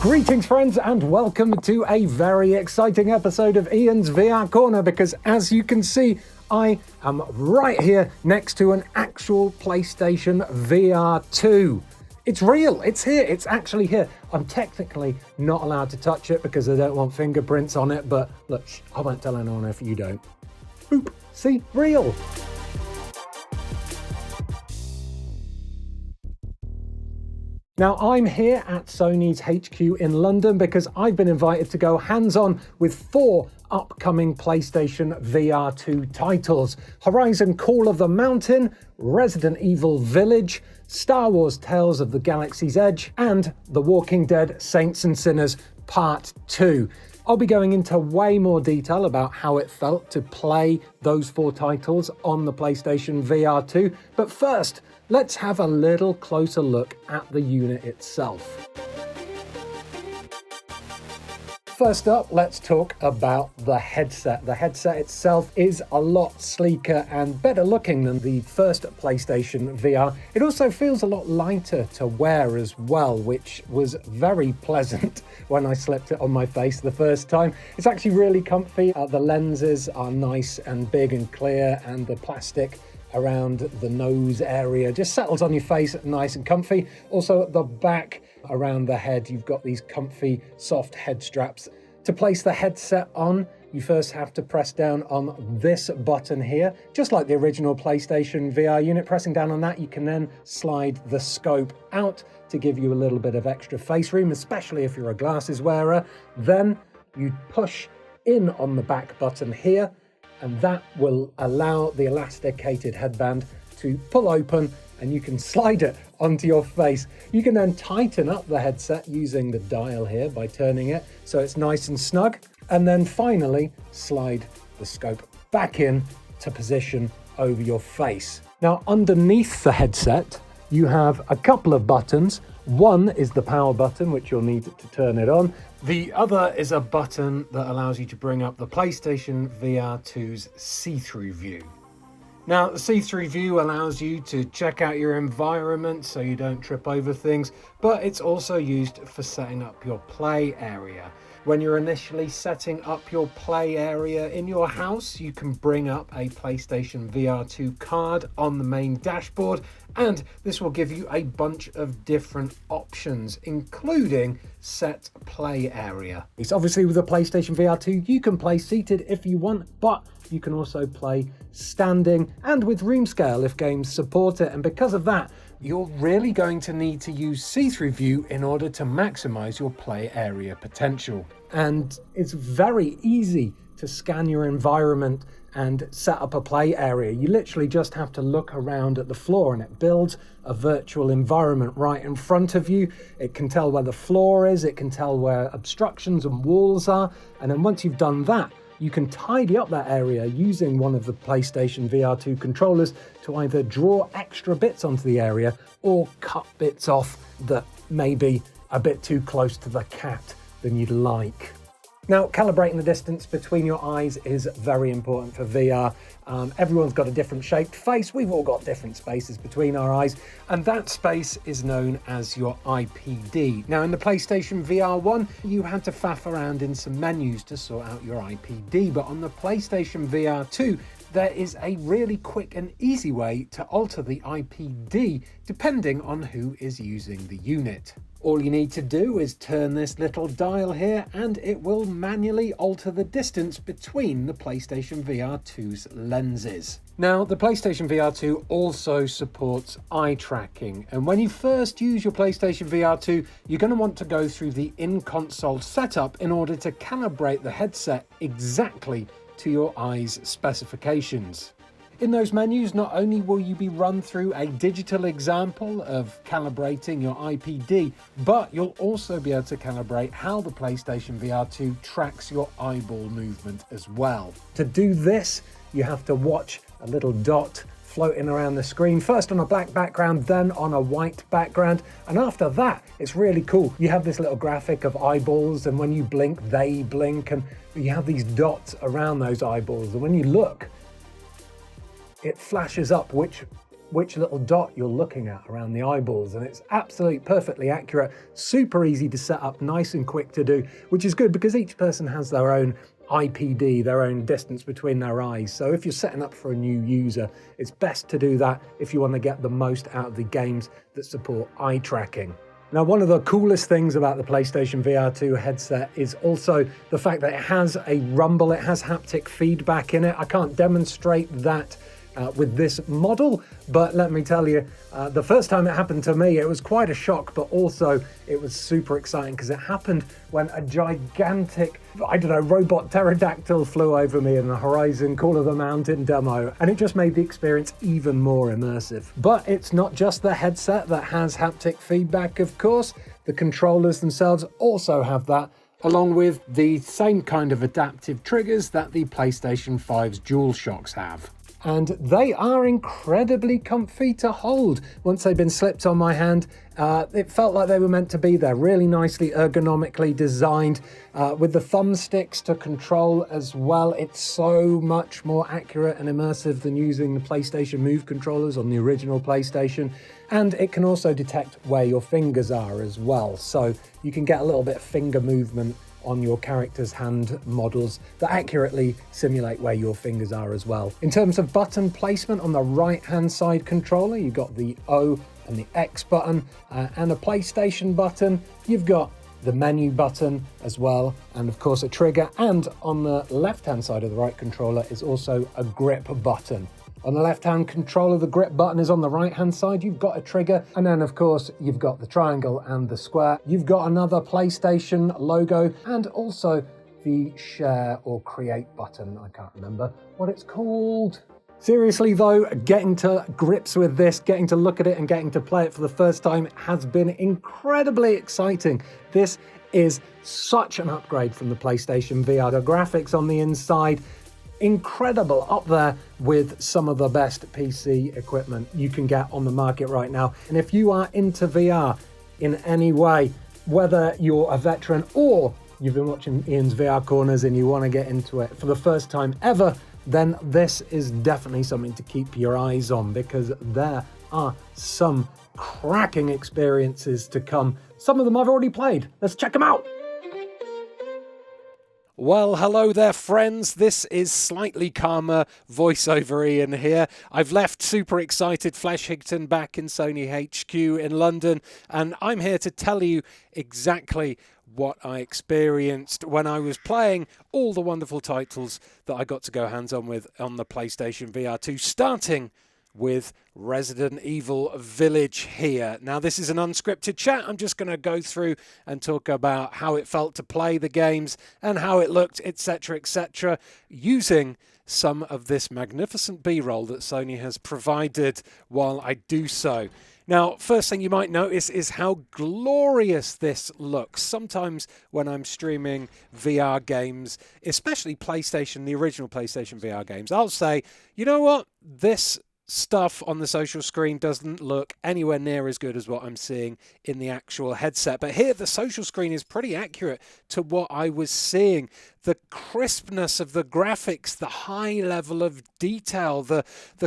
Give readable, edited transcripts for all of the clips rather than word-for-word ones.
Greetings friends and welcome to a very exciting episode of Ian's VR Corner, because as you can see I am right here next to an actual PlayStation VR2. It's real, it's here, it's actually here. I'm technically not allowed to touch it because I don't want fingerprints on it, but look, I won't tell anyone if you don't. Boop, see, real. Now, I'm here at Sony's HQ in London because I've been invited to go hands-on with 4 upcoming PlayStation VR2 titles: Horizon Call of the Mountain, Resident Evil Village, Star Wars Tales of the Galaxy's Edge, and The Walking Dead Saints and Sinners Part 2. I'll be going into way more detail about how it felt to play those 4 titles on the PlayStation VR2, but first, let's have a little closer look at the unit itself. First up, let's talk about the headset. The headset itself is a lot sleeker and better looking than the first PlayStation VR. It also feels a lot lighter to wear as well, which was very pleasant when I slipped it on my face the first time. It's actually really comfy. The lenses are nice and big and clear, and the plastic around the nose area just settles on your face nice and comfy. Also at the back around the head, you've got these comfy soft head straps. To place the headset on, you first have to press down on this button here, just like the original PlayStation VR unit. Pressing down on that, you can then slide the scope out to give you a little bit of extra face room, especially if you're a glasses wearer. Then you push in on the back button here, and that will allow the elasticated headband to pull open, and you can slide it onto your face. You can then tighten up the headset using the dial here by turning it so it's nice and snug, and then finally slide the scope back in to position over your face. Now, underneath the headset, you have a couple of buttons. One is the power button, which you'll need to turn it on. The other is a button that allows you to bring up the PlayStation VR2's see-through view. Now, the see-through view allows you to check out your environment so you don't trip over things, but it's also used for setting up your play area. When you're initially setting up your play area in your house, you can bring up a PlayStation VR2 card on the main dashboard, and this will give you a bunch of different options, including set play area. It's obviously with the PlayStation VR2, you can play seated if you want, but you can also play standing and with room scale if games support it. And because of that, you're really going to need to use see-through view in order to maximize your play area potential. And it's very easy to scan your environment and set up a play area. You literally just have to look around at the floor and it builds a virtual environment right in front of you. It can tell where the floor is, it can tell where obstructions and walls are, and then once you've done that, you can tidy up that area using one of the PlayStation VR2 controllers to either draw extra bits onto the area or cut bits off that may be a bit too close to the cat than you'd like. Now, calibrating the distance between your eyes is very important for VR. Everyone's got a different shaped face. We've all got different spaces between our eyes, and that space is known as your IPD. Now, in the PlayStation VR1, you had to faff around in some menus to sort out your IPD, but on the PlayStation VR2, there is a really quick and easy way to alter the IPD depending on who is using the unit. All you need to do is turn this little dial here and it will manually alter the distance between the PlayStation VR2's lenses. Now, the PlayStation VR2 also supports eye tracking, and when you first use your PlayStation VR2, you're going to want to go through the in-console setup in order to calibrate the headset exactly to your eye's specifications. In those menus, not only will you be run through a digital example of calibrating your IPD, but you'll also be able to calibrate how the PlayStation VR2 tracks your eyeball movement as well. To do this, you have to watch a little dot floating around the screen, first on a black background, then on a white background, and after that, it's really cool. You have this little graphic of eyeballs, and when you blink, they blink, and you have these dots around those eyeballs, and when you look, it flashes up which which little dot you're looking at around the eyeballs, and it's absolutely perfectly accurate, super easy to set up, nice and quick to do, which is good because each person has their own IPD, their own distance between their eyes. So if you're setting up for a new user, it's best to do that if you want to get the most out of the games that support eye tracking. Now, one of the coolest things about the PlayStation VR2 headset is also the fact that it has a rumble, it has haptic feedback in it. I can't demonstrate that with this model, but let me tell you, the first time it happened to me, it was quite a shock, but also it was super exciting because it happened when a gigantic, I don't know, robot pterodactyl flew over me in the Horizon Call of the Mountain demo, and it just made the experience even more immersive. But it's not just the headset that has haptic feedback, of course. The controllers themselves also have that, along with the same kind of adaptive triggers that the PlayStation 5's DualShocks have. And they are incredibly comfy to hold. Once they've been slipped on my hand, it felt like they were meant to be there, really nicely ergonomically designed, with the thumbsticks to control as well. It's so much more accurate and immersive than using the PlayStation Move controllers on the original PlayStation. And it can also detect where your fingers are as well. So you can get a little bit of finger movement on your character's hand models that accurately simulate where your fingers are as well. In terms of button placement, on the right-hand side controller, you've got the O and the X button, and a PlayStation button. You've got the menu button as well, and of course a trigger. And on the left-hand side of the right controller is also a grip button. On the left-hand controller, the grip button is on the right-hand side. You've got a trigger, and then of course you've got the triangle and the square. You've got another PlayStation logo, and also the share or create button. I can't remember what it's called. Seriously though, getting to grips with this, getting to look at it and getting to play it for the first time has been incredibly exciting. This is such an upgrade from the PlayStation VR. The graphics on the inside, incredible, up there with some of the best PC equipment you can get on the market right now. And if you are into VR in any way, whether you're a veteran or you've been watching Ian's VR Corners and you want to get into it for the first time ever, then this is definitely something to keep your eyes on, because there are some cracking experiences to come. Some of them I've already played. Let's check them out. Well, hello there, friends. This is slightly calmer voiceover Ian here. I've left super excited Flesh Higton back in Sony HQ in London, and I'm here to tell you exactly what I experienced when I was playing all the wonderful titles that I got to go hands-on with on the PlayStation VR2, starting with Resident Evil Village here. Now, this is an unscripted chat. I'm just going to go through and talk about how it felt to play the games and how it looked, etc., using some of this magnificent B-roll that Sony has provided while I do so. Now, first thing you might notice is how glorious this looks. Sometimes when I'm streaming VR games, especially PlayStation, the original PlayStation VR games, I'll say, you know what, this stuff on the social screen doesn't look anywhere near as good as what I'm seeing in the actual headset. But here, the social screen is pretty accurate to what I was seeing. The crispness of the graphics, the high level of detail, the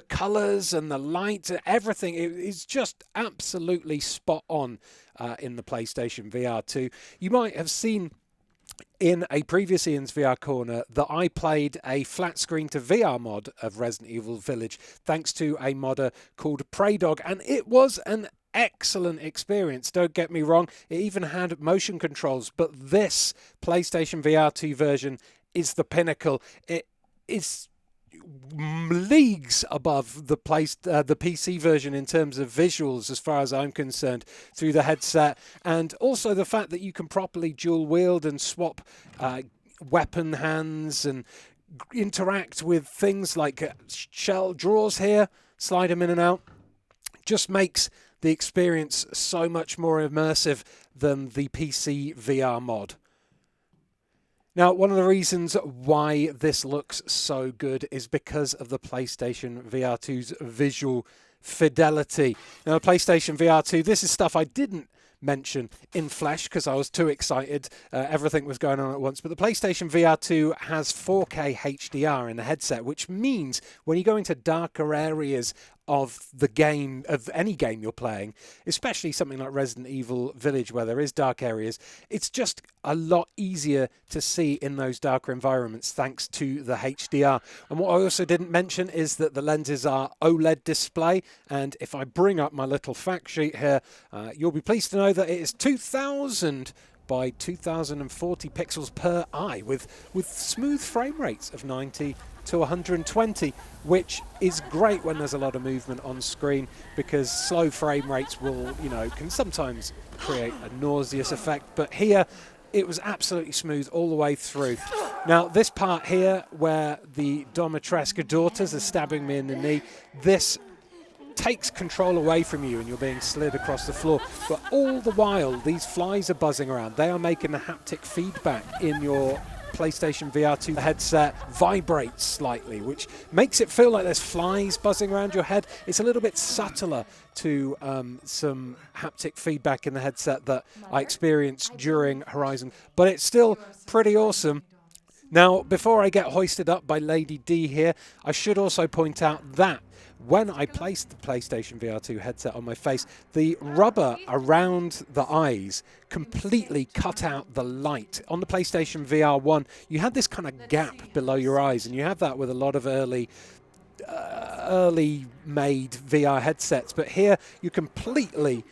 colors and the light, everything is just absolutely spot on in the PlayStation VR2. You might have seen in a previous Ian's VR Corner that I played a flat screen to VR mod of Resident Evil Village thanks to a modder called Praydog, and it was an excellent experience. Don't get me wrong, it even had motion controls, but this PlayStation VR2 version is the pinnacle. It is leagues above the PC version in terms of visuals, as far as I'm concerned, through the headset, and also the fact that you can properly dual wield and swap weapon hands and interact with things like shell drawers here, slide them in and out, just makes the experience so much more immersive than the PC VR mod. Now, one of the reasons why this looks so good is because of the PlayStation VR2's visual fidelity. Now, the PlayStation VR2, this is stuff I didn't mention in flesh because I was too excited. Everything was going on at once. But the PlayStation VR2 has 4K HDR in the headset, which means when you go into darker areas of the game, of any game you're playing, especially something like Resident Evil Village where there is dark areas. It's just a lot easier to see in those darker environments thanks to the HDR. And what I also didn't mention is that the lenses are OLED display, and if I bring up my little fact sheet here, you'll be pleased to know that it is 2000 by 2040 pixels per eye with smooth frame rates of 90 to 120, which is great when there's a lot of movement on screen, because slow frame rates will, can sometimes create a nauseous effect. But here, it was absolutely smooth all the way through. Now, this part here, where the Domitrescu daughters are stabbing me in the knee, this takes control away from you and you're being slid across the floor. But all the while, these flies are buzzing around. They are making the haptic feedback in your PlayStation VR2 headset vibrate slightly, which makes it feel like there's flies buzzing around your head. It's a little bit subtler to some haptic feedback in the headset that I experienced during Horizon, but it's still pretty awesome. Now, before I get hoisted up by Lady D here, I should also point out that when I placed the PlayStation VR2 headset on my face, the rubber around the eyes completely cut out the light. On the PlayStation VR1, you had this kind of gap below your eyes, and you have that with a lot of early made VR headsets. But here, you're completely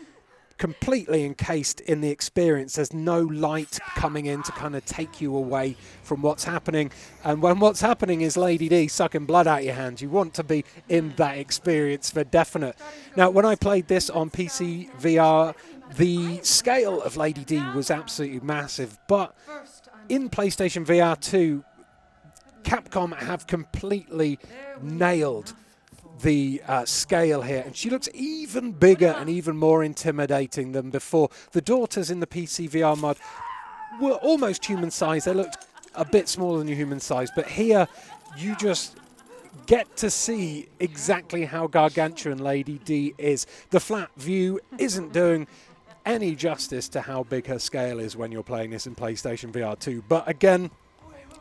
encased in the experience. There's no light coming in to kind of take you away from what's happening. And when what's happening is Lady D sucking blood out your hands, you want to be in that experience for definite. Now, when I played this on PC VR, the scale of Lady D was absolutely massive. But in PlayStation VR 2, Capcom have completely nailed the scale here, and she looks even bigger and even more intimidating than before. The daughters in the PC VR mod were almost human size. They looked a bit smaller than your human size, but here you just get to see exactly how gargantuan Lady D is. The flat view isn't doing any justice to how big her scale is when you're playing this in PlayStation VR 2, but again,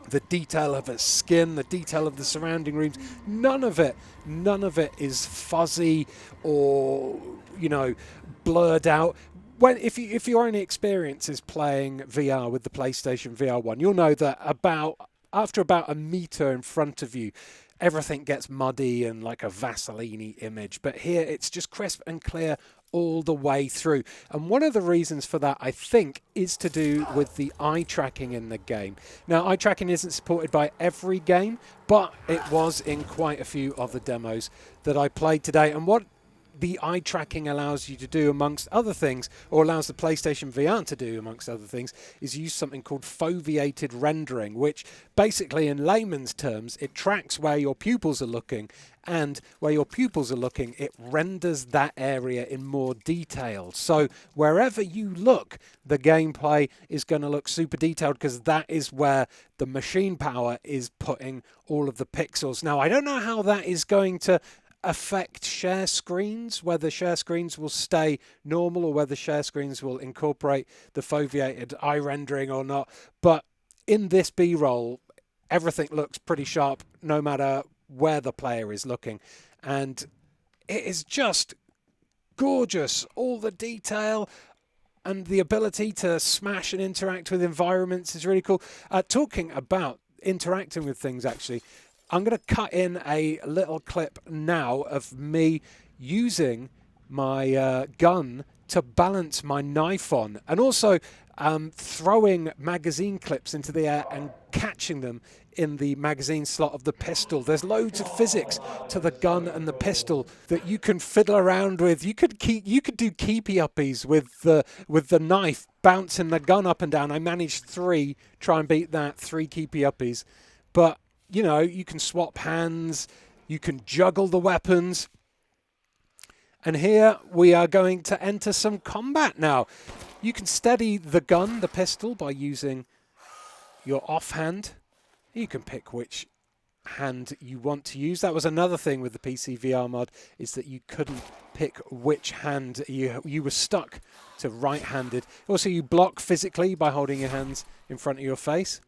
the detail of her skin, the detail of the surrounding rooms, none of it is fuzzy or, blurred out. If your only experience is playing VR with the PlayStation VR1, you'll know that after about a meter in front of you, everything gets muddy and like a Vaseline-y image. But here, it's just crisp and clear all the way through. And one of the reasons for that, I think, is to do with the eye tracking in the game. Now, eye tracking isn't supported by every game, but it was in quite a few of the demos that I played today. And what the eye tracking allows you to do, amongst other things, or allows the PlayStation VR to do, amongst other things, is use something called foveated rendering, which basically, in layman's terms, it tracks where your pupils are looking, and where your pupils are looking, it renders that area in more detail. So wherever you look, the gameplay is going to look super detailed, because that is where the machine power is putting all of the pixels. Now, I don't know how that is going to affect share screens, whether share screens will stay normal or whether share screens will incorporate the foveated eye rendering or not. But in this B-roll, everything looks pretty sharp no matter where the player is looking. And it is just gorgeous. All the detail and the ability to smash and interact with environments is really cool. Talking about interacting with things, actually, I'm going to cut in a little clip now of me using my gun to balance my knife on, and also throwing magazine clips into the air and catching them in the magazine slot of the pistol. There's loads of physics to the gun and the pistol that you can fiddle around with. You could do keepy uppies with the knife, bouncing the gun up and down. I managed 3, try and beat that, 3 keepy uppies. But you can swap hands, you can juggle the weapons. And here we are going to enter some combat now. You can steady the gun, the pistol, by using your offhand. You can pick which hand you want to use. That was another thing with the PC VR mod, is that you couldn't pick which hand. You were stuck to right-handed. Also, you block physically by holding your hands in front of your face.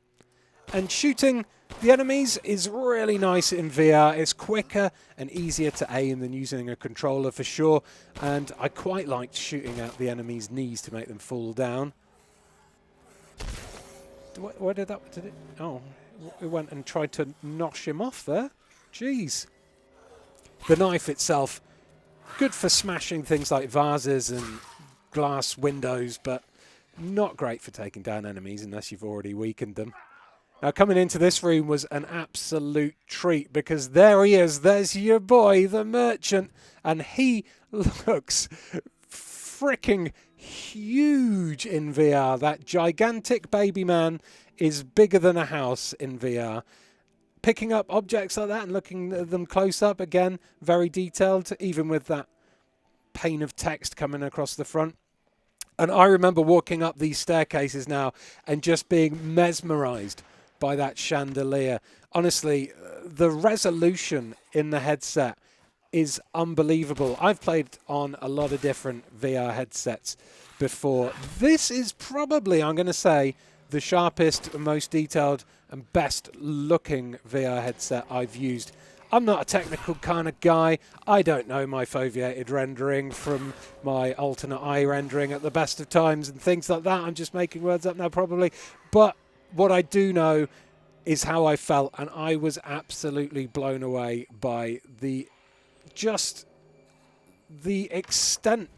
And shooting the enemies is really nice in VR. It's quicker and easier to aim than using a controller for sure. And I quite liked shooting at the enemies' knees to make them fall down. Where did that... Did it? Oh, it went and tried to nosh him off there. Jeez. The knife itself, good for smashing things like vases and glass windows, but not great for taking down enemies unless you've already weakened them. Now, coming into this room was an absolute treat because there he is. There's your boy, the merchant, and he looks freaking huge in VR. That gigantic baby man is bigger than a house in VR. Picking up objects like that and looking at them close up, again, very detailed, even with that pane of text coming across the front. And I remember walking up these staircases now and just being mesmerized by that chandelier. Honestly, the resolution in the headset is unbelievable. I've played on a lot of different VR headsets before. This is probably, I'm going to say, the sharpest, most detailed and best looking VR headset I've used. I'm not a technical kind of guy. I don't know my foveated rendering from my alternate eye rendering at the best of times and things like that. I'm just making words up now probably. But what I do know is how I felt, and I was absolutely blown away by the extent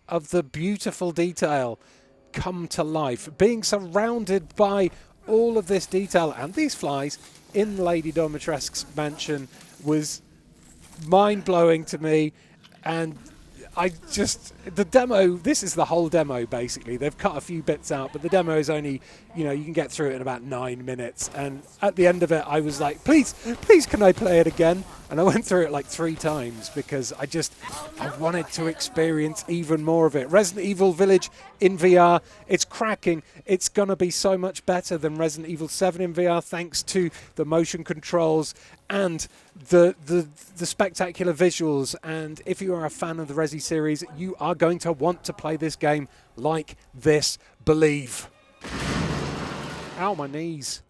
of the beautiful detail come to life. Being surrounded by all of this detail and these flies in Lady Dimitrescu's mansion was mind-blowing to me. And I just, the demo, this is the whole demo basically. They've cut a few bits out, but the demo is only, you know, you can get through it in about 9 minutes. And at the end of it, I was like, please can I play it again? And I went through it like 3 times because I wanted to experience even more of it. Resident Evil Village in VR, it's cracking. It's going to be so much better than Resident Evil 7 in VR thanks to the motion controls and the spectacular visuals. And if you are a fan of the Resi series, you are going to want to play this game like this. Believe. Ow, my knees.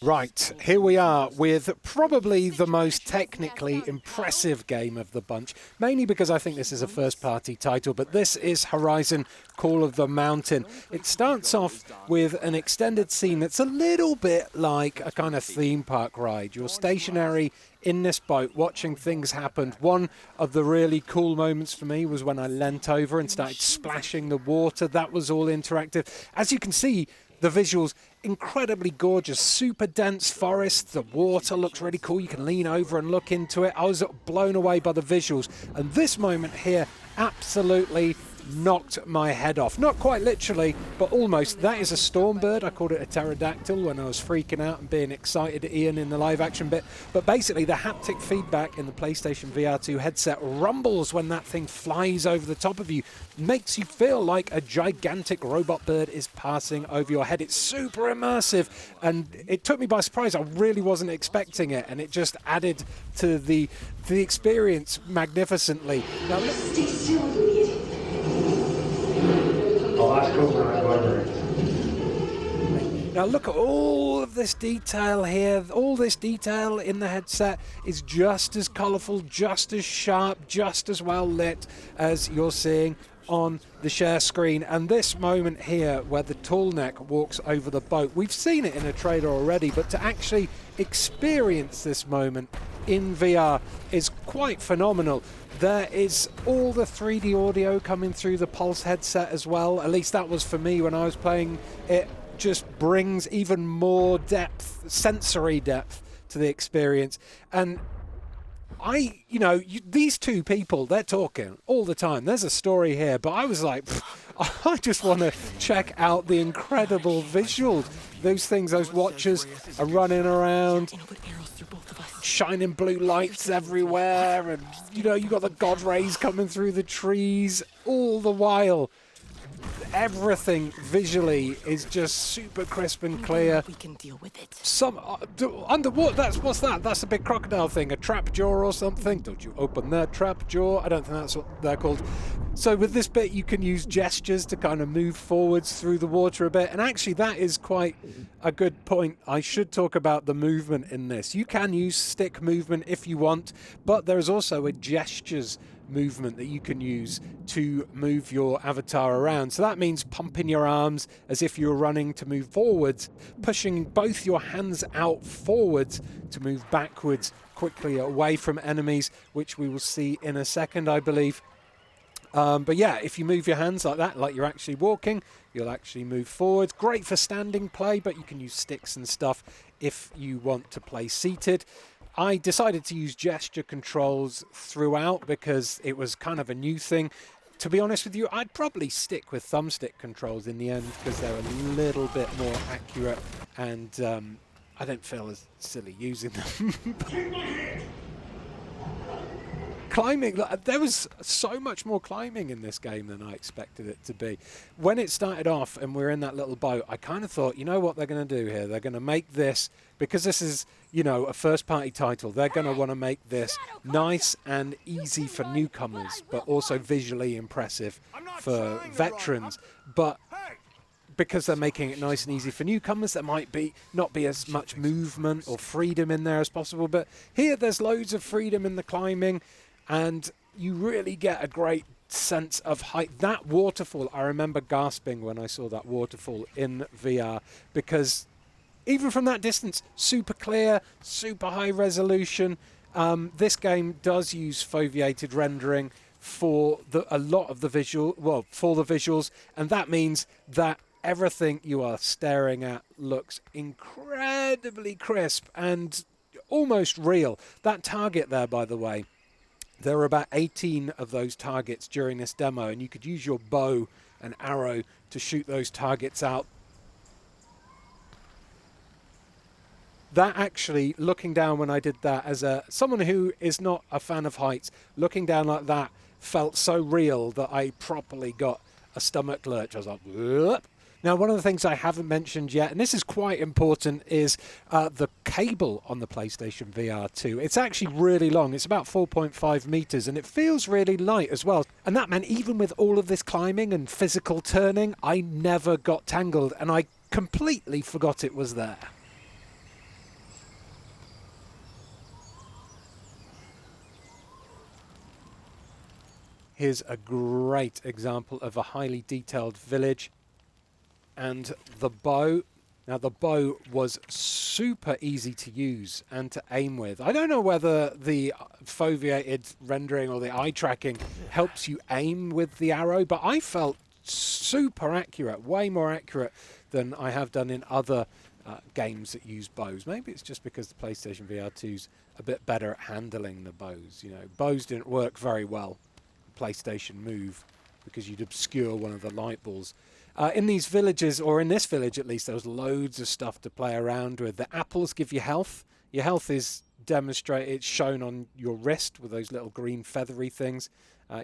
Right, here we are with probably the most technically impressive game of the bunch, mainly because I think this is a first-party title, but this is Horizon Call of the Mountain. It starts off with an extended scene that's a little bit like a kind of theme park ride. You're stationary in this boat watching things happen. One of the really cool moments for me was when I leant over and started splashing the water. That was all interactive. As you can see, the visuals, incredibly gorgeous, super dense forest. The water looks really cool. You can lean over and look into it. I was blown away by the visuals. And this moment here absolutely knocked my head off. Not quite literally, but almost. That is a storm bird. I called it a pterodactyl when I was freaking out and being excited at Ian in the live action bit. But basically, the haptic feedback in the PlayStation VR2 headset rumbles when that thing flies over the top of you. Makes you feel like a gigantic robot bird is passing over your head. It's super immersive, and it took me by surprise. I really wasn't expecting it, and it just added to the experience magnificently. Now, Stay still, idiot. Now look at all of this detail here. All this detail in the headset is just as colourful, just as sharp, just as well lit as you're seeing on the share screen. And this moment here where the tall neck walks over the boat, we've seen it in a trailer already, but to actually experience this moment in VR is quite phenomenal. There is all the 3D audio coming through the Pulse headset as well. At least that was for me when I was playing. It just brings even more depth, sensory depth to the experience. And these two people, they're talking all the time. There's a story here, but I was like, I just want to check out the incredible visuals. Those things, those watchers are running around, shining blue lights everywhere, and you got the god rays coming through the trees all the while. everything visually is just super crisp and clear. We can deal with it. Some underwater. What's that? That's a big crocodile thing, a trap jaw or something. Don't you open that trap jaw? I don't think that's what they're called. So with this bit, you can use gestures to kind of move forwards through the water a bit. And actually, that is quite a good point. I should talk about the movement in this. You can use stick movement if you want, but there is also a gestures movement that you can use to move your avatar around. So that means pumping your arms as if you're running to move forwards, pushing both your hands out forwards to move backwards quickly away from enemies, which we will see in a second, I believe. But yeah, if you move your hands like that, like you're actually walking, you'll actually move forwards. Great for standing play, but you can use sticks and stuff if you want to play seated. I decided to use gesture controls throughout because it was kind of a new thing. To be honest with you, I'd probably stick with thumbstick controls in the end because they're a little bit more accurate, and I don't feel as silly using them. Climbing, there was so much more climbing in this game than I expected it to be. When it started off and we're in that little boat, I kind of thought, you know what they're going to do here? They're going to make this, because this is, you know, a first-party title, they're going to want to make this nice and easy for newcomers, but also visually impressive for veterans. But because they're making it nice and easy for newcomers, there might not be as much movement or freedom in there as possible. But here, there's loads of freedom in the climbing, and you really get a great sense of height. That waterfall, I remember gasping when I saw that waterfall in VR, because even from that distance, super clear, super high resolution. This game does use foveated rendering for a lot of the for the visuals, and that means that everything you are staring at looks incredibly crisp and almost real. That target there, by the way, there were about 18 of those targets during this demo, and you could use your bow and arrow to shoot those targets out. That actually, looking down when I did that, as someone who is not a fan of heights, looking down like that felt so real that I properly got a stomach lurch. I was like, whoop. Now, one of the things I haven't mentioned yet, and this is quite important, is the cable on the PlayStation VR2. It's actually really long. It's about 4.5 meters, and it feels really light as well. And that meant even with all of this climbing and physical turning, I never got tangled, and I completely forgot it was there. Here's a great example of a highly detailed village. And the bow, now the bow was super easy to use and to aim with. I don't know whether the foveated rendering or the eye tracking helps you aim with the arrow, but I felt super accurate, way more accurate than I have done in other games that use bows. Maybe it's just because the PlayStation VR2's a bit better at handling the bows. You know, bows didn't work very well, PlayStation Move, because you'd obscure one of the light balls. In these villages, or in this village at least, there was loads of stuff to play around with. The apples give you health. Your health is demonstrated, it's shown on your wrist with those little green feathery things.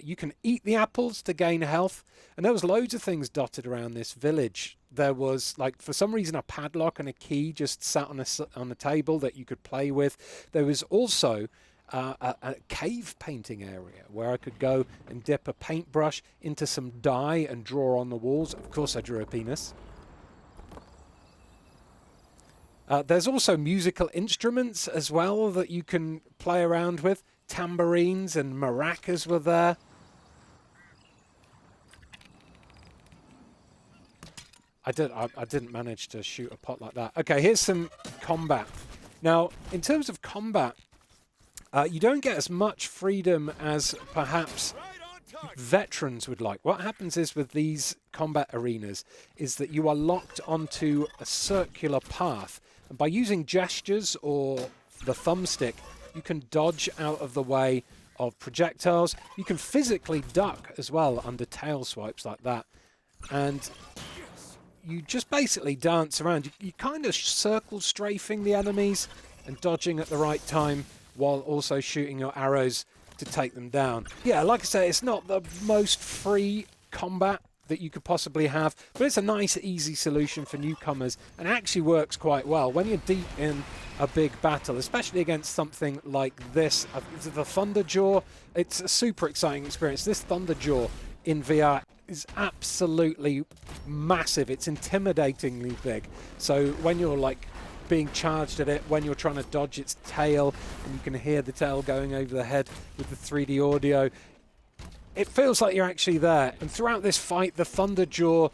You can eat the apples to gain health. And there was loads of things dotted around this village. There was, like, for some reason, a padlock and a key just sat on a table that you could play with. There was also a cave painting area where I could go and dip a paintbrush into some dye and draw on the walls. Of course, I drew a penis. There's also musical instruments as well that you can play around with. Tambourines and maracas were there. I didn't manage to shoot a pot like that. Okay, here's some combat. Now, in terms of combat, you don't get as much freedom as perhaps veterans would like. What happens is with these combat arenas is that you are locked onto a circular path. And by using gestures or the thumbstick, you can dodge out of the way of projectiles. You can physically duck as well under tail swipes like that. And you just basically dance around. You kind of circle strafing the enemies and dodging at the right time, while also shooting your arrows to take them down. Yeah, like I say, it's not the most free combat that you could possibly have, but it's a nice, easy solution for newcomers and actually works quite well when you're deep in a big battle, especially against something like this. The Thunderjaw, it's a super exciting experience. This Thunderjaw in VR is absolutely massive. It's intimidatingly big. So when you're like being charged at it, when you're trying to dodge its tail, and you can hear the tail going over the head with the 3D audio, it feels like you're actually there. And throughout this fight, the Thunderjaw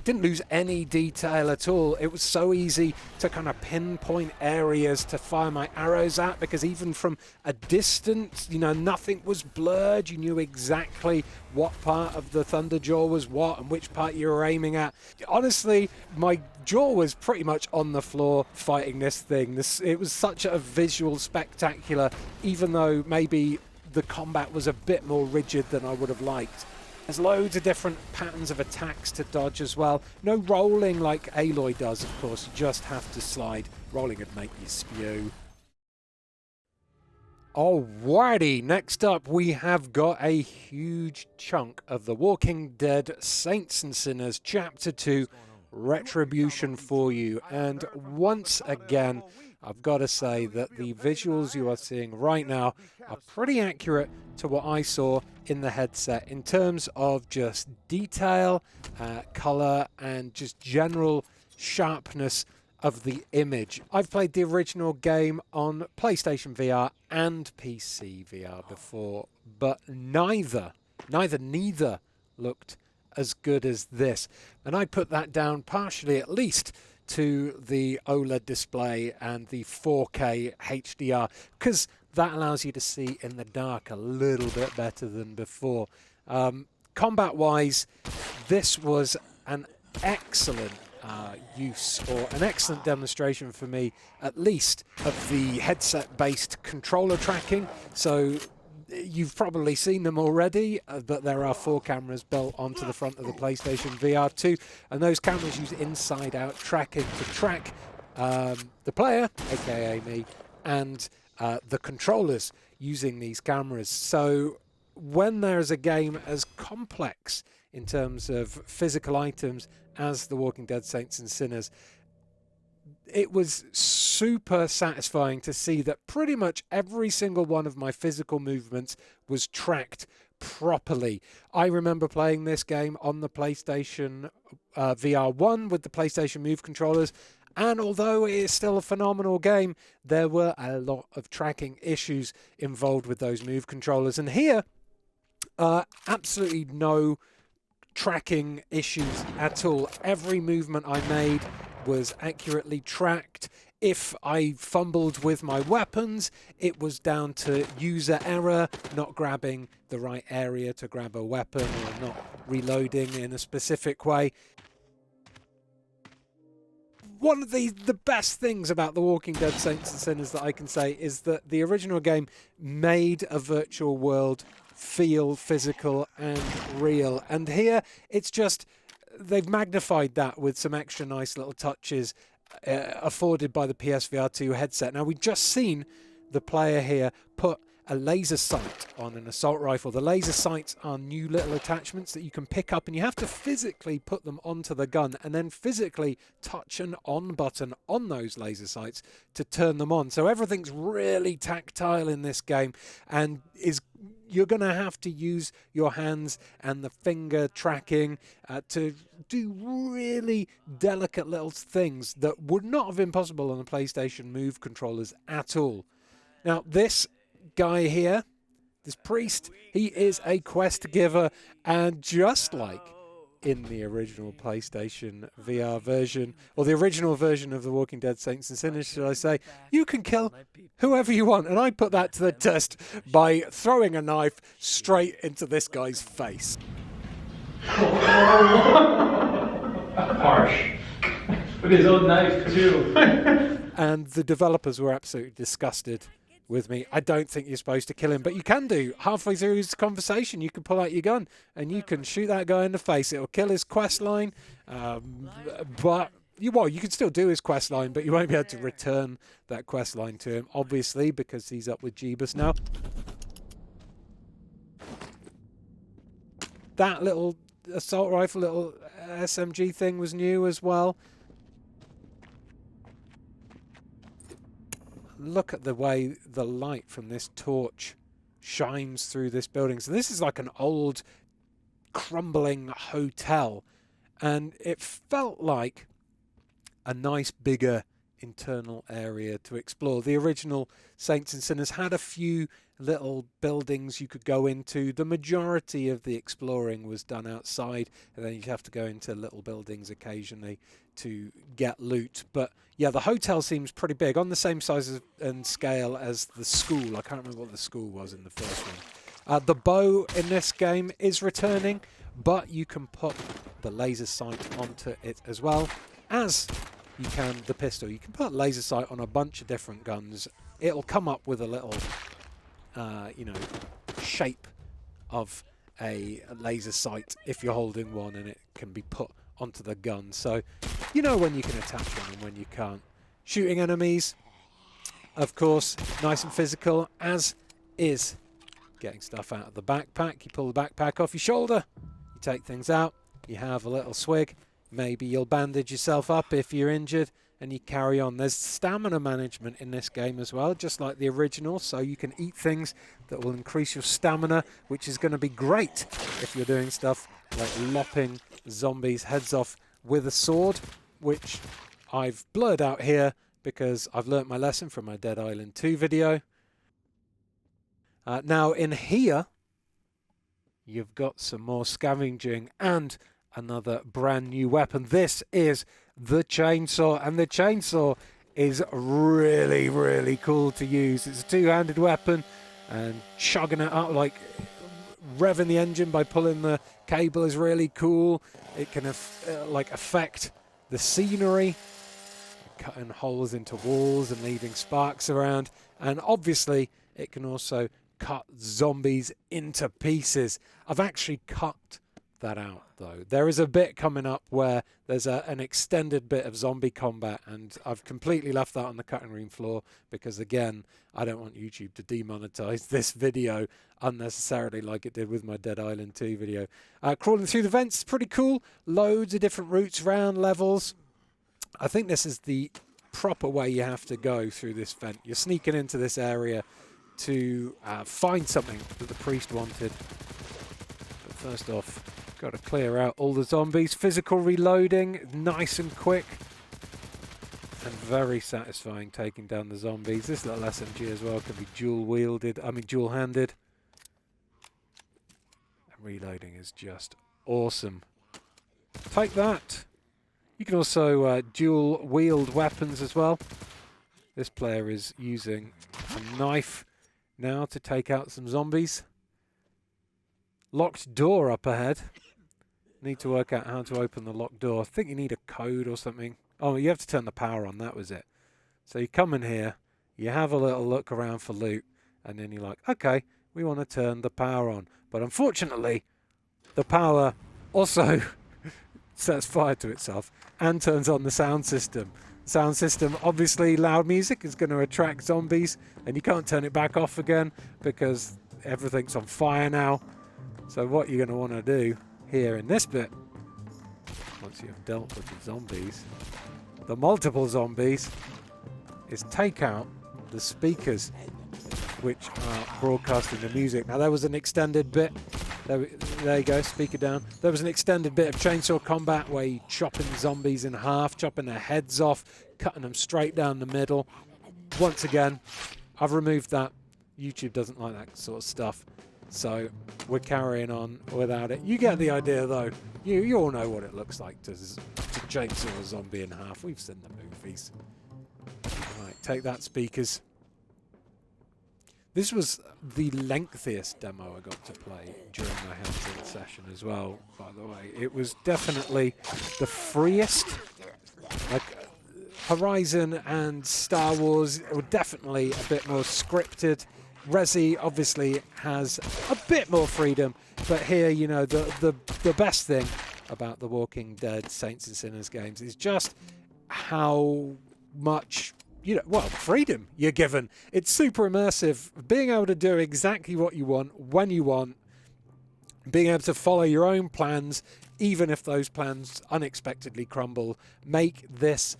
didn't lose any detail at all. It was so easy to kind of pinpoint areas to fire my arrows at, because even from a distance, you know, nothing was blurred. You knew exactly what part of the Thunderjaw was what and which part you were aiming at. Honestly, my jaw was pretty much on the floor fighting this thing. It was such a visual spectacular, even though maybe the combat was a bit more rigid than I would have liked. There's loads of different patterns of attacks to dodge as well. No rolling like Aloy does, of course. You just have to slide. Rolling would make you spew. Alrighty, next up we have got a huge chunk of The Walking Dead Saints and Sinners Chapter 2 Retribution for you. And once again, I've got to say that the visuals you are seeing right now are pretty accurate to what I saw in the headset in terms of just detail, color, and just general sharpness of the image. I've played the original game on PlayStation VR and PC VR before, but neither looked as good as this. And I put that down partially, at least, to the OLED display and the 4K HDR, because that allows you to see in the dark a little bit better than before. Combat-wise, this was an excellent use, or an excellent demonstration for me, at least, of the headset-based controller tracking. So you've probably seen them already, but there are 4 cameras built onto the front of the PlayStation VR2, and those cameras use inside-out tracking to track the player, aka me, and the controllers using these cameras. So when there's a game as complex in terms of physical items as The Walking Dead Saints and Sinners, it was super satisfying to see that pretty much every single one of my physical movements was tracked properly. I remember playing this game on the PlayStation VR1 with the PlayStation Move controllers, and although it is still a phenomenal game, there were a lot of tracking issues involved with those Move controllers. And here, absolutely no tracking issues at all. Every movement I made was accurately tracked. If I fumbled with my weapons, it was down to user error, not grabbing the right area to grab a weapon, or not reloading in a specific way. One of the best things about The Walking Dead Saints and Sinners that I can say is that the original game made a virtual world feel physical and real. And here, it's just, they've magnified that with some extra nice little touches afforded by the PSVR2 headset. Now, we've just seen the player here put a laser sight on an assault rifle. The laser sights are new little attachments that you can pick up, and you have to physically put them onto the gun and then physically touch an on button on those laser sights to turn them on. So everything's really tactile in this game, and you're going to have to use your hands and the finger tracking to do really delicate little things that would not have been possible on the PlayStation Move controllers at all. Now, this guy here, this priest, he is a quest giver, and just like in the original PlayStation VR version, or the original version of The Walking Dead Saints and Sinners, should I say, you can kill whoever you want. And I put that to the test by throwing a knife straight into this guy's face. Harsh. With his own knife too. And the developers were absolutely disgusted with me. I don't think you're supposed to kill him, but you can do. Halfway through his conversation, you can pull out your gun and you can shoot that guy in the face. It'll kill his quest line, but you can still do his quest line, but you won't be able to return that quest line to him, obviously, because he's up with Jeebus now. That little assault rifle, little SMG thing was new as well. Look at the way the light from this torch shines through this building. So this is like an old crumbling hotel, and it felt like a nice bigger internal area to explore. The original Saints and Sinners had a few little buildings you could go into. The majority of the exploring was done outside, and then you'd have to go into little buildings occasionally to get loot. But yeah, the hotel seems pretty big, on the same size and scale as the school. I can't remember what the school was in the first one. The bow in this game is returning, but you can put the laser sight onto it as well as you can the pistol. You can put laser sight on a bunch of different guns. It'll come up with a little, you know, shape of a laser sight if you're holding one, and it can be put onto the gun. So you know when you can attach one and when you can't. Shooting enemies, of course, nice and physical, as is getting stuff out of the backpack. You pull the backpack off your shoulder, you take things out, you have a little swig. Maybe you'll bandage yourself up if you're injured, and you carry on. There's stamina management in this game as well, just like the original, so you can eat things that will increase your stamina, which is going to be great if you're doing stuff like lopping zombies' heads off with a sword, which I've blurred out here because I've learnt my lesson from my Dead Island 2 video. Now in here, you've got some more scavenging and another brand new weapon. This is the chainsaw, and the chainsaw is really, really cool to use. It's a two-handed weapon, and chugging it up, like revving the engine by pulling the cable, is really cool. It can like affect the scenery, cutting holes into walls and leaving sparks around, and obviously it can also cut zombies into pieces. I've actually cut that out though. There is a bit coming up where there's an extended bit of zombie combat, and I've completely left that on the cutting room floor because, again, I don't want YouTube to demonetize this video unnecessarily like it did with my Dead Island 2 video. Crawling through the vents is pretty cool. Loads of different routes around levels. I think this is the proper way you have to go through this vent. You're sneaking into this area to find something that the priest wanted. But first off, got to clear out all the zombies. Physical reloading, nice and quick, and very satisfying taking down the zombies. This little SMG as well can be dual-handed. And reloading is just awesome. Take that. You can also dual-wield weapons as well. This player is using a knife now to take out some zombies. Locked door up ahead. Need to work out how to open the locked door. I think you need a code or something. Oh, you have to turn the power on. That was it. So you come in here, you have a little look around for loot, and then you're like, okay, we want to turn the power on. But unfortunately, the power also sets fire to itself and turns on the sound system. Sound system, obviously loud music is going to attract zombies, and you can't turn it back off again because everything's on fire now. So what you're going to want to do here in this bit, once you've dealt with the zombies, the multiple zombies, is take out the speakers which are broadcasting the music. Now there was an extended bit, there you go, speaker down. There was an extended bit of chainsaw combat where you're chopping zombies in half, chopping their heads off, cutting them straight down the middle. Once again, I've removed that. YouTube doesn't like that sort of stuff. So we're carrying on without it. You get the idea though. You all know what it looks like to chainsaw a zombie in half. We've seen the movies. Right, take that, speakers. This was the lengthiest demo I got to play during my hands-on session as well, by the way. It was definitely the freest. Like Horizon and Star Wars were definitely a bit more scripted. Resi obviously has a bit more freedom, but here, you know, the best thing about the Walking Dead Saints and Sinners games is just how much, you know, well, freedom you're given. It's super immersive, being able to do exactly what you want, when you want, being able to follow your own plans, even if those plans unexpectedly crumble, make this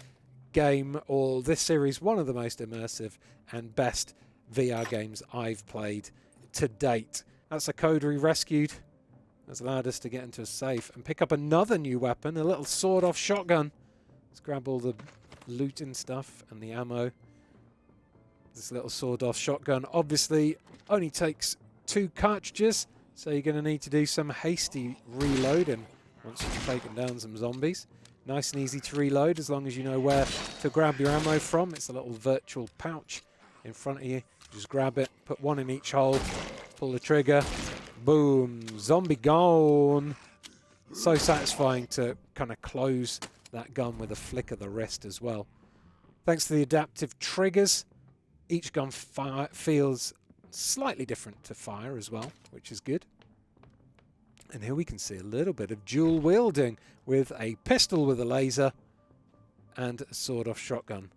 game or this series one of the most immersive and best VR games I've played to date. That's a code we rescued. That's allowed us to get into a safe and pick up another new weapon, a little sawed-off shotgun. Let's grab all the loot and stuff and the ammo. This little sawed-off shotgun obviously only takes 2 cartridges, so you're going to need to do some hasty reloading once you've taken down some zombies. Nice and easy to reload as long as you know where to grab your ammo from. It's a little virtual pouch in front of you. Just grab it, put 1 in each hole, pull the trigger, boom, zombie gone. So satisfying to kind of close that gun with a flick of the wrist as well. Thanks to the adaptive triggers, each gun feels slightly different to fire as well, which is good. And here we can see a little bit of dual wielding with a pistol with a laser and a sawed-off shotgun.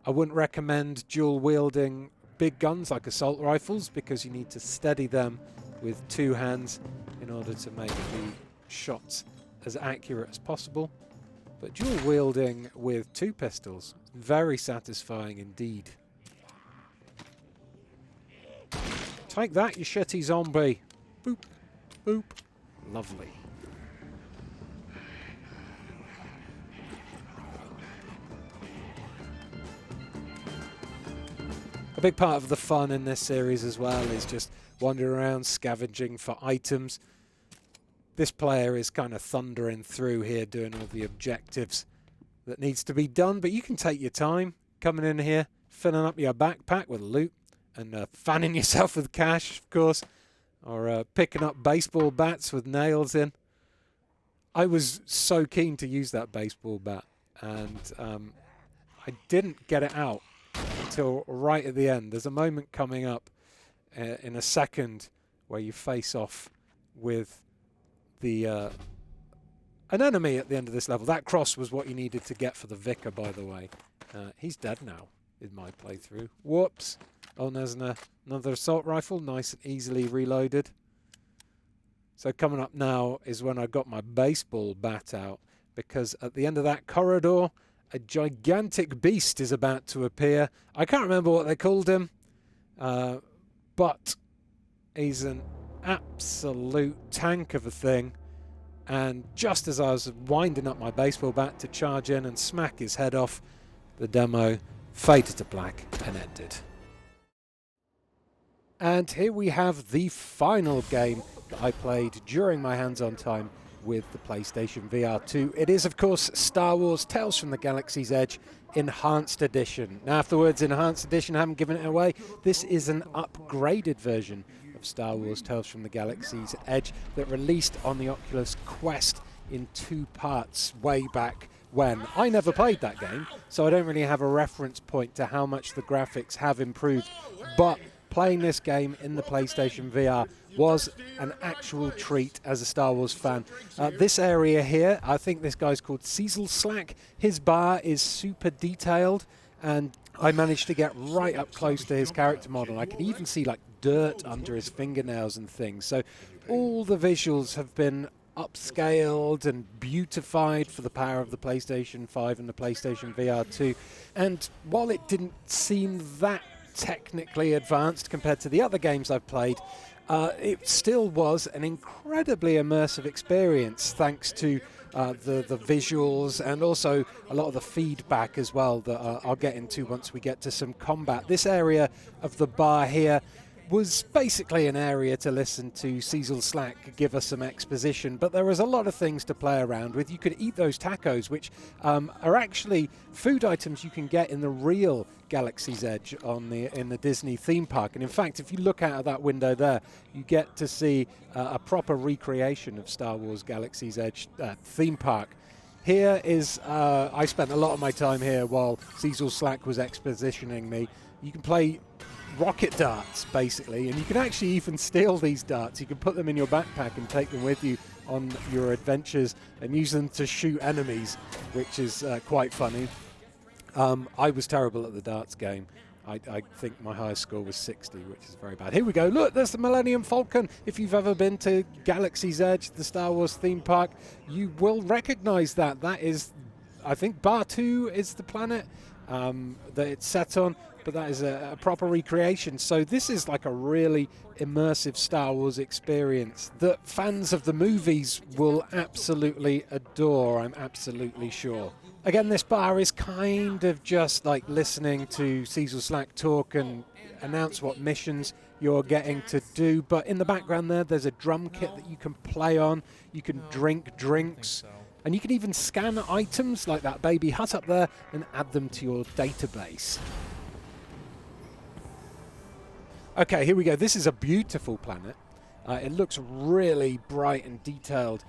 I wouldn't recommend dual wielding big guns like assault rifles because you need to steady them with 2 hands in order to make the shots as accurate as possible. But dual wielding with 2 pistols, very satisfying indeed. Take that, you shitty zombie. Boop, boop. Lovely. A big part of the fun in this series as well is just wandering around scavenging for items. This player is kind of thundering through here doing all the objectives that needs to be done, but you can take your time coming in here, filling up your backpack with loot and fanning yourself with cash, of course, or picking up baseball bats with nails in. I was so keen to use that baseball bat, and I didn't get it out until right at the end. There's a moment coming up in a second where you face off with the an enemy at the end of this level. That cross was what you needed to get for the vicar, by the way. He's dead now in my playthrough. Whoops. Oh, and there's another assault rifle, nice and easily reloaded. So coming up now is when I got my baseball bat out, because at the end of that corridor, a gigantic beast is about to appear. I can't remember what they called him, but he's an absolute tank of a thing. And just as I was winding up my baseball bat to charge in and smack his head off, the demo faded to black and ended. And here we have the final game that I played during my hands-on time with the PlayStation VR2. It is, of course, Star Wars Tales from the Galaxy's Edge Enhanced Edition. Now, if the words Enhanced Edition haven't given it away, this is an upgraded version of Star Wars Tales from the Galaxy's Edge that released on the Oculus Quest in 2 parts way back when. I never played that game, so I don't really have a reference point to how much the graphics have improved, but playing this game in the PlayStation VR was an actual treat as a Star Wars fan. This area here, I think this guy's called Cecil Slack. His bar is super detailed, and I managed to get right up close to his character model. I could even see like dirt under his fingernails and things. So all the visuals have been upscaled and beautified for the power of the PlayStation 5 and the PlayStation VR2. And while it didn't seem that technically advanced compared to the other games I've played, it still was an incredibly immersive experience thanks to the visuals and also a lot of the feedback as well that I'll get into once we get to some combat. This area of the bar here was basically an area to listen to Cecil Slack give us some exposition, but there was a lot of things to play around with. You could eat those tacos, which are actually food items you can get in the real Galaxy's Edge in the Disney theme park. And in fact, if you look out of that window there, you get to see a proper recreation of Star Wars Galaxy's Edge theme park. Here is, I spent a lot of my time here while Cecil Slack was expositioning me. You can play rocket darts, basically, and you can actually even steal these darts. You can put them in your backpack and take them with you on your adventures and use them to shoot enemies, which is quite funny. I was terrible at the darts game. I think my highest score was 60, which is very bad. Here we go. Look, there's the Millennium Falcon. If you've ever been to Galaxy's Edge, the Star Wars theme park, you will recognize that. That is, I think, Bar-2 is the planet that it's set on, but that is a proper recreation. So this is like a really immersive Star Wars experience that fans of the movies will absolutely adore, I'm absolutely sure. Again, this bar is kind of just like listening to Cecil Slack talk and announce what missions you're getting to do, but in the background there's a drum kit that you can play on, you can drink drinks, and you can even scan items like that baby hut up there and add them to your database. Okay, here we go. This is a beautiful planet. It looks really bright and detailed.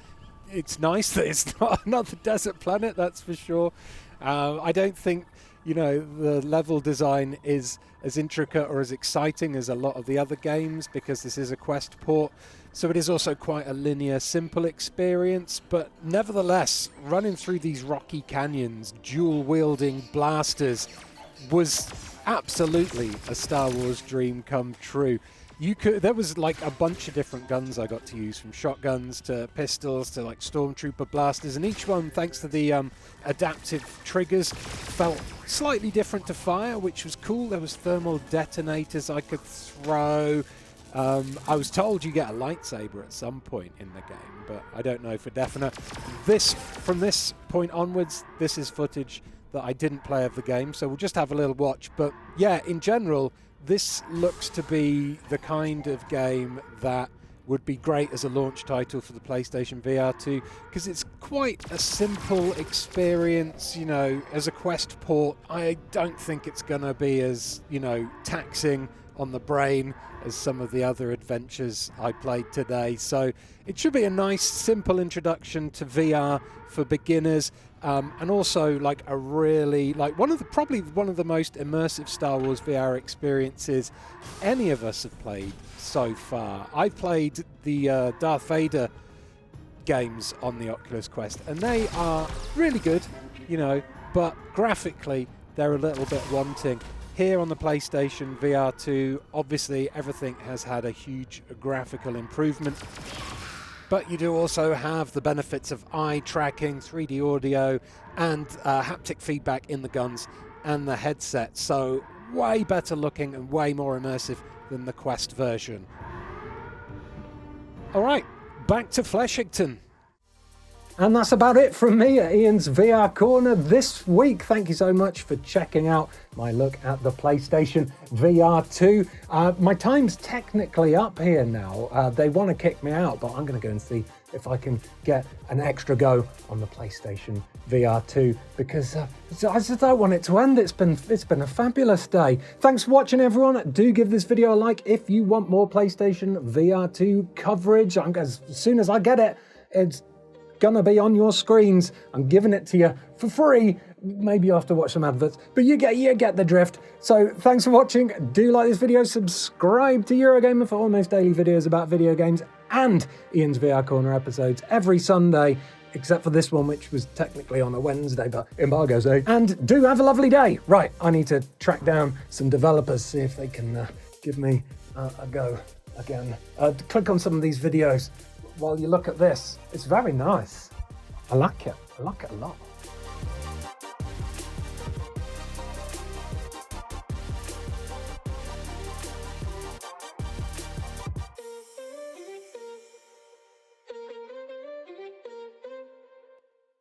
It's nice that it's not another desert planet, that's for sure. I don't think, the level design is as intricate or as exciting as a lot of the other games because this is a Quest port. So it is also quite a linear, simple experience. But nevertheless, running through these rocky canyons, dual-wielding blasters was absolutely a Star Wars dream come true. There was like a bunch of different guns I got to use, from shotguns to pistols to like stormtrooper blasters, and each one, thanks to the adaptive triggers, felt slightly different to fire, which was cool. There was thermal detonators I could throw. I was told you get a lightsaber at some point in the game, but I don't know for definite. From this point onwards, this is footage that I didn't play of the game, so we'll just have a little watch. But yeah, in general, this looks to be the kind of game that would be great as a launch title for the PlayStation VR2, because it's quite a simple experience, as a Quest port. I don't think it's going to be as, taxing on the brain as some of the other adventures I played today. So it should be a nice, simple introduction to VR for beginners. And also like a really probably one of the most immersive Star Wars VR experiences any of us have played so far. I've played the Darth Vader games on the Oculus Quest, and they are really good, but graphically they're a little bit wanting. Here on the PlayStation VR2, obviously everything has had a huge graphical improvement. But you do also have the benefits of eye tracking, 3D audio, and haptic feedback in the guns and the headset. So way better looking and way more immersive than the Quest version. All right, back to Fleshington. And that's about it from me at Ian's VR Corner this week. Thank you so much for checking out my look at the PlayStation VR2. My time's technically up here now. They want to kick me out, but I'm going to go and see if I can get an extra go on the PlayStation VR2 because I just don't want it to end. It's been a fabulous day. Thanks for watching, everyone. Do give this video a like if you want more PlayStation VR2 coverage. As soon as I get it, it's gonna be on your screens. I'm giving it to you for free. Maybe you have to watch some adverts, but you get the drift. So thanks for watching. Do like this video, subscribe to Eurogamer for almost daily videos about video games and Ian's VR Corner episodes every Sunday, except for this one, which was technically on a Wednesday, but embargo's day. And do have a lovely day. Right, I need to track down some developers, see if they can give me a go again. Click on some of these videos while you look at this. It's very nice. I like it a lot.